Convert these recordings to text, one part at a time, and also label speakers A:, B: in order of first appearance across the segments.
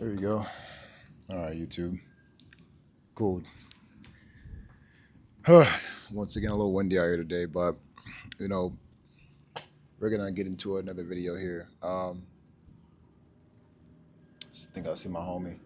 A: There you go. All right, YouTube. Cool. Once again, a little windy out here today, but you know, we're gonna get into another video here. I think I see my homie.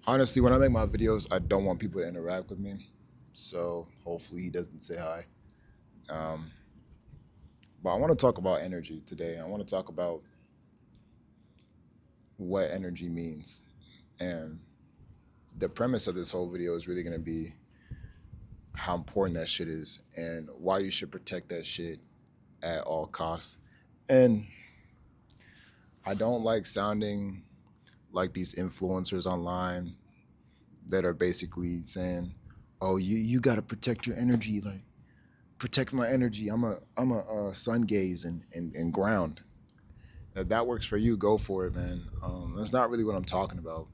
A: Honestly, when I make my videos, I don't want people to interact with me, so hopefully he doesn't say hi. Um, but I want to talk about energy today. I want to talk about what energy means, and the premise of this whole video is really gonna be how important that shit is and why you should protect that shit at all costs. And I don't like sounding like these influencers online that are basically saying, "Oh, you got to protect your energy, like protect my energy. I'm a sun gaze and ground." If that works for you, go for it, man. That's not really what I'm talking about.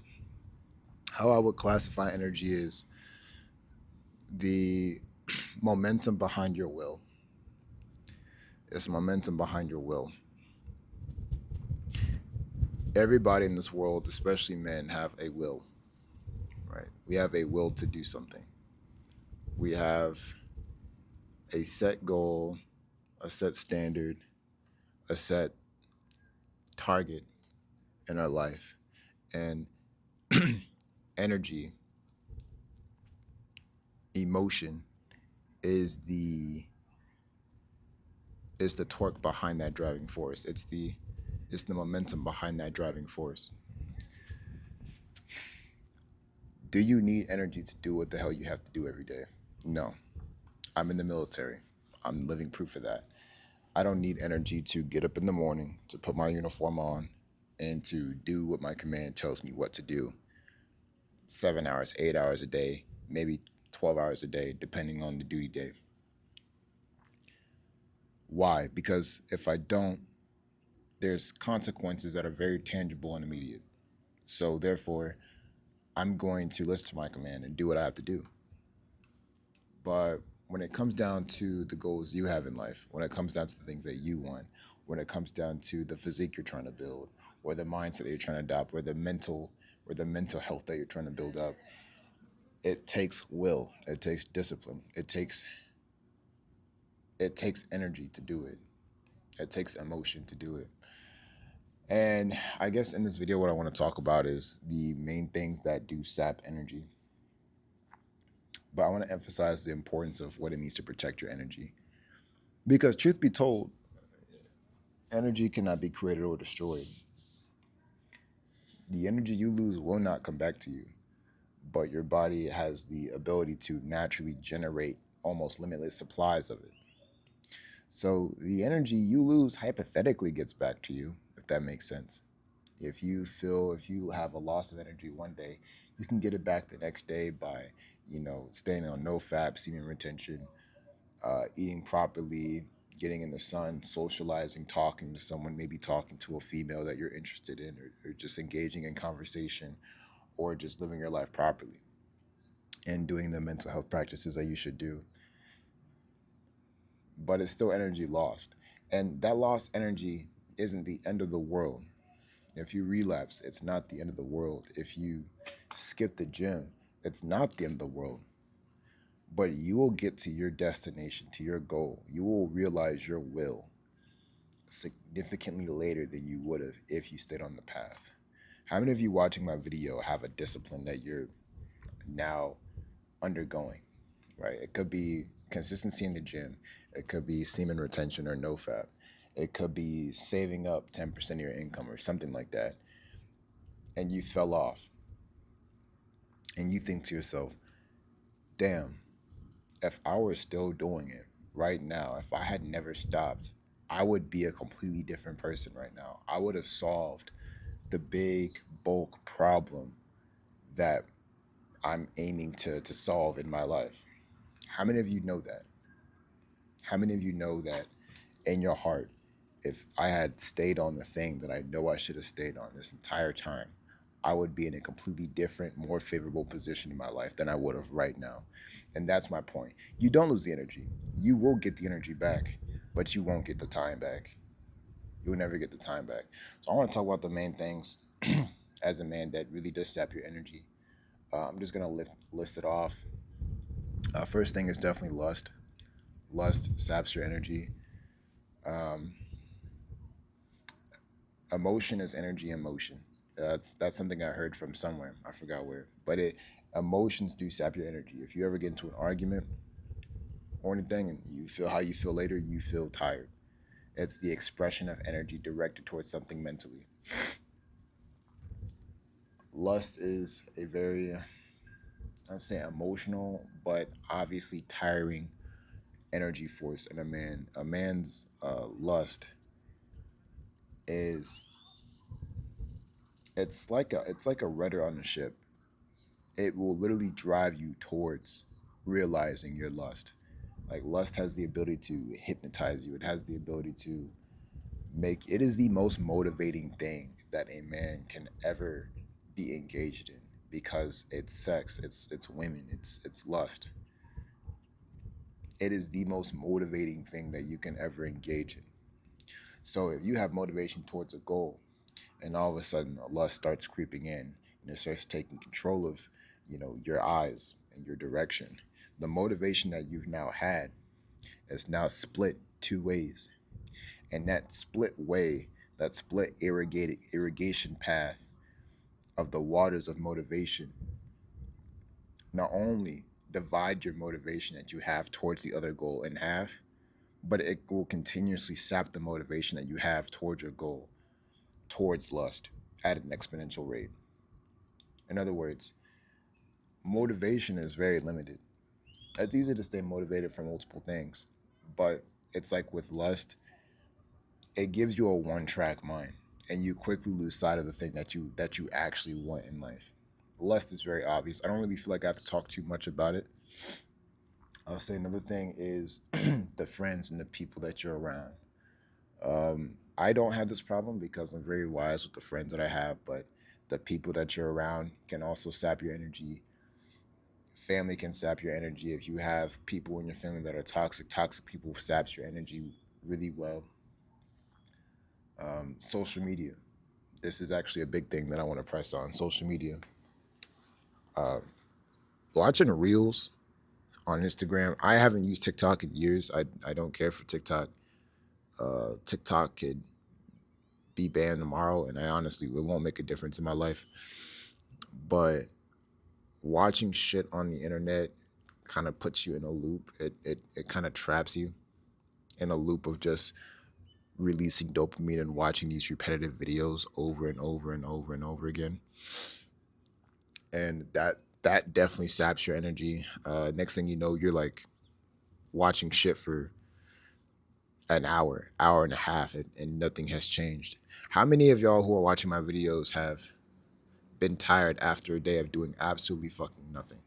A: How I would classify energy is the momentum behind your will. It's momentum behind your will. Everybody in this world, especially men, have a will, right? We have a will to do something. We have a set goal, a set standard, a set target in our life. And energy, emotion is the torque behind that driving force. It's the momentum behind that driving force. Do you need energy to do what the hell you have to do every day? No. I'm in the military. I'm living proof of that. I don't need energy to get up in the morning, to put my uniform on, and to do what my command tells me what to do. 7 hours, 8 hours a day, maybe 12 hours a day, depending on the duty day. Why? Because if I don't, there's consequences that are very tangible and immediate. So therefore, I'm going to listen to my command and do what I have to do. But when it comes down to the goals you have in life, when it comes down to the things that you want, when it comes down to the physique you're trying to build, or the mindset that you're trying to adopt, or the mental health that you're trying to build up, it takes will, it takes discipline, it takes energy to do it. It takes emotion to do it. And I guess in this video, what I want to talk about is the main things that do sap energy. But I want to emphasize the importance of what it means to protect your energy. Because, truth be told, energy cannot be created or destroyed. The energy you lose will not come back to you, but your body has the ability to naturally generate almost limitless supplies of it. So the energy you lose hypothetically gets back to you, if that makes sense. If you have a loss of energy one day, you can get it back the next day by, staying on no fap, semen retention, eating properly, getting in the sun, socializing, talking to someone, maybe talking to a female that you're interested in, or just engaging in conversation, or just living your life properly and doing the mental health practices that you should do. But it's still energy lost. And that lost energy isn't the end of the world. If you relapse, it's not the end of the world. If you skip the gym, it's not the end of the world. But you will get to your destination, to your goal. You will realize your will significantly later than you would have if you stayed on the path. How many of you watching my video have a discipline that you're now undergoing, right? It could be consistency in the gym. It could be semen retention or no fap. It could be saving up 10% of your income or something like that. And you fell off. And you think to yourself, damn, if I were still doing it right now, if I had never stopped, I would be a completely different person right now. I would have solved the big bulk problem that I'm aiming to solve in my life. How many of you know that? How many of you know that in your heart, if I had stayed on the thing that I know I should have stayed on this entire time, I would be in a completely different, more favorable position in my life than I would have right now. And that's my point. You don't lose the energy. You will get the energy back, but you won't get the time back. You will never get the time back. So I want to talk about the main things as a man that really does sap your energy. I'm just gonna list it off. First thing is definitely lust. Lust saps your energy. Um, Emotion is energy in motion. That's something I heard from somewhere. I forgot where, but it emotions do sap your energy. If you ever get into an argument or anything and you feel how you feel later, you feel tired. It's the expression of energy directed towards something mentally. Lust is a very, I'd say, emotional, but obviously tiring energy force in a man. A man's lust is it's like a rudder on a ship. It will literally drive you towards realizing your lust. Like lust has the ability to hypnotize you. It has the ability to make it is the most motivating thing that a man can ever be engaged in because it's sex, it's women, it's lust. It is the most motivating thing that you can ever engage in. So if you have motivation towards a goal and all of a sudden a lust starts creeping in and it starts taking control of, your eyes and your direction, the motivation that you've now had is now split two ways. And that split way, that split irrigation path of the waters of motivation not only divide your motivation that you have towards the other goal in half, but it will continuously sap the motivation that you have towards your goal, towards lust, at an exponential rate. In other words, motivation is very limited. It's easy to stay motivated for multiple things, but it's like with lust, it gives you a one-track mind, and you quickly lose sight of the thing that you actually want in life. Lust is very obvious. I don't really feel like I have to talk too much about it. I'll say another thing is the friends and the people that you're around. I don't have this problem because I'm very wise with the friends that I have, but the people that you're around can also sap your energy. Family can sap your energy. If you have people in your family that are toxic, toxic people saps your energy really well. Social media. This is actually a big thing that I want to press on. Social media. Watching reels on Instagram. I haven't used TikTok in years. I don't care for TikTok. TikTok could be banned tomorrow, and I honestly it won't make a difference in my life. But watching shit on the internet kind of puts you in a loop. It kind of traps you in a loop of just releasing dopamine and watching these repetitive videos over and over and over and over again. And that definitely saps your energy. Next thing you know, you're like watching shit for an hour and a half, and nothing has changed. How many of y'all who are watching my videos have been tired after a day of doing absolutely fucking nothing?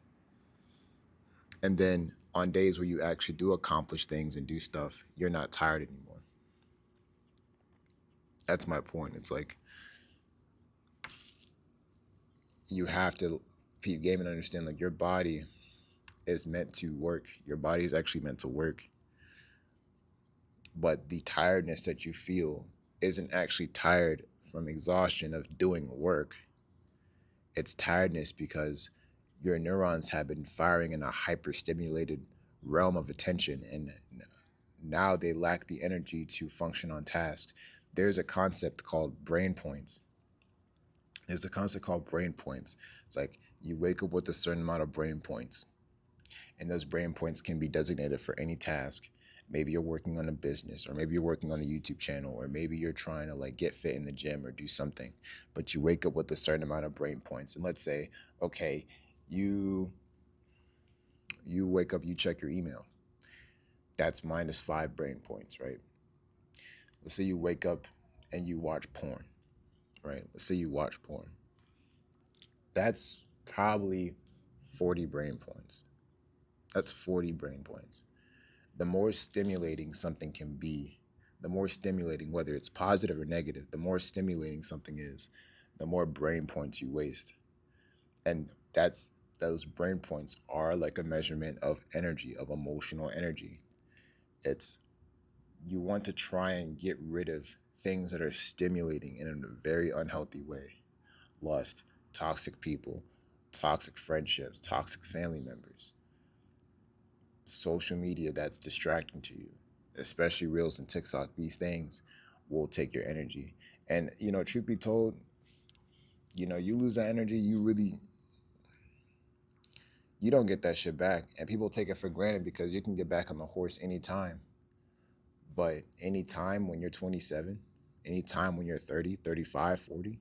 A: And then on days where you actually do accomplish things and do stuff, you're not tired anymore. That's my point. It's like you have to peep game and understand like your body is meant to work. Your body is actually meant to work. But the tiredness that you feel isn't actually tired from exhaustion of doing work. It's tiredness because your neurons have been firing in a hyperstimulated realm of attention, and now they lack the energy to function on tasks. There's a concept called brain points. There's a concept called brain points. It's like you wake up with a certain amount of brain points, and those brain points can be designated for any task. Maybe you're working on a business, or maybe you're working on a YouTube channel, or maybe you're trying to like get fit in the gym or do something. But you wake up with a certain amount of brain points, and let's say, okay, you you wake up, you check your email. That's -5 brain points, right? Let's say you wake up and you watch porn, right? Let's say you watch porn. That's probably 40 brain points. That's 40 brain points. The more stimulating something can be, the more stimulating, whether it's positive or negative, the more stimulating something is, the more brain points you waste. And those brain points are like a measurement of energy, of emotional energy. It's you want to try and get rid of things that are stimulating in a very unhealthy way. lust, toxic people, toxic friendships, toxic family members, social media that's distracting to you, especially Reels and TikTok. These things will take your energy. And, truth be told, you lose that energy, you don't get that shit back. And people take it for granted because you can get back on the horse anytime. But anytime when you're 27, anytime when you're 30, 35, 40,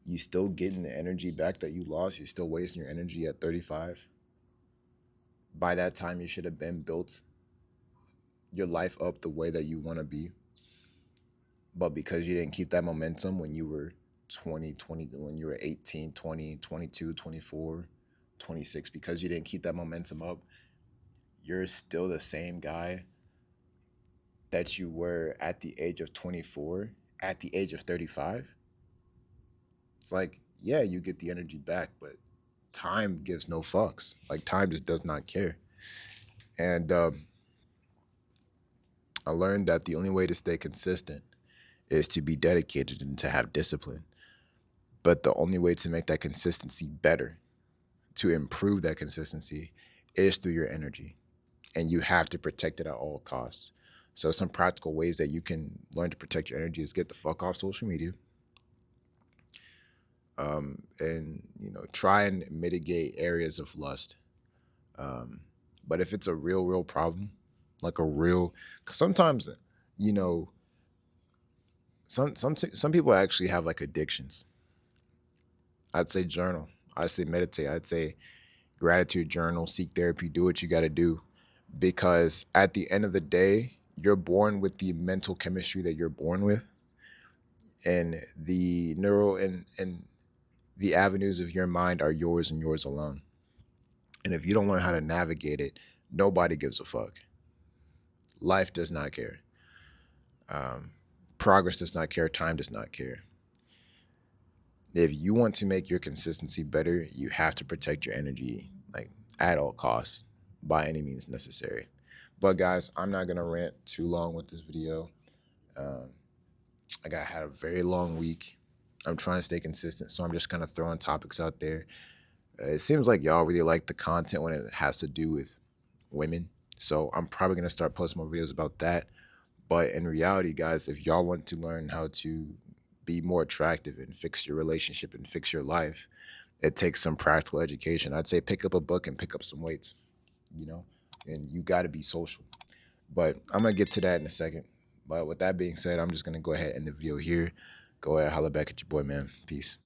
A: you still getting the energy back that you lost. You're still wasting your energy at 35. By that time, you should have been built your life up the way that you want to be. But because you didn't keep that momentum when you were 20, when you were 18, 20, 22, 24, 26, because you didn't keep that momentum up, you're still the same guy that you were at the age of 24, at the age of 35. It's like, yeah, you get the energy back, but time gives no fucks. Like, time just does not care. And I learned that the only way to stay consistent is to be dedicated and to have discipline. But the only way to make that consistency better, to improve that consistency, is through your energy. And you have to protect it at all costs. So some practical ways that you can learn to protect your energy is get the fuck off social media. And try and mitigate areas of lust. But if it's a real problem, like a real, because sometimes, you know, some people actually have like addictions. I'd say journal. I'd say meditate. I'd say gratitude journal, seek therapy, do what you got to do. Because at the end of the day, you're born with the mental chemistry that you're born with, and the neural and the avenues of your mind are yours and yours alone. And if you don't learn how to navigate it, nobody gives a fuck. Life does not care. Um, Progress does not care. Time does not care. If you want to make your consistency better, you have to protect your energy like at all costs, by any means necessary. But guys, I'm not gonna rant too long with this video. Um, I had a very long week. I'm trying to stay consistent, so I'm just kind of throwing topics out there. It seems like y'all really like the content when it has to do with women, so I'm probably gonna start posting more videos about that. But in reality, guys, if y'all want to learn how to be more attractive and fix your relationship and fix your life, it takes some practical education. I'd say pick up a book and pick up some weights, you know, and you got to be social. But I'm going to get to that in a second. But with that being said, I'm just going to go ahead and end the video here. Go ahead, holla back at your boy, man. Peace.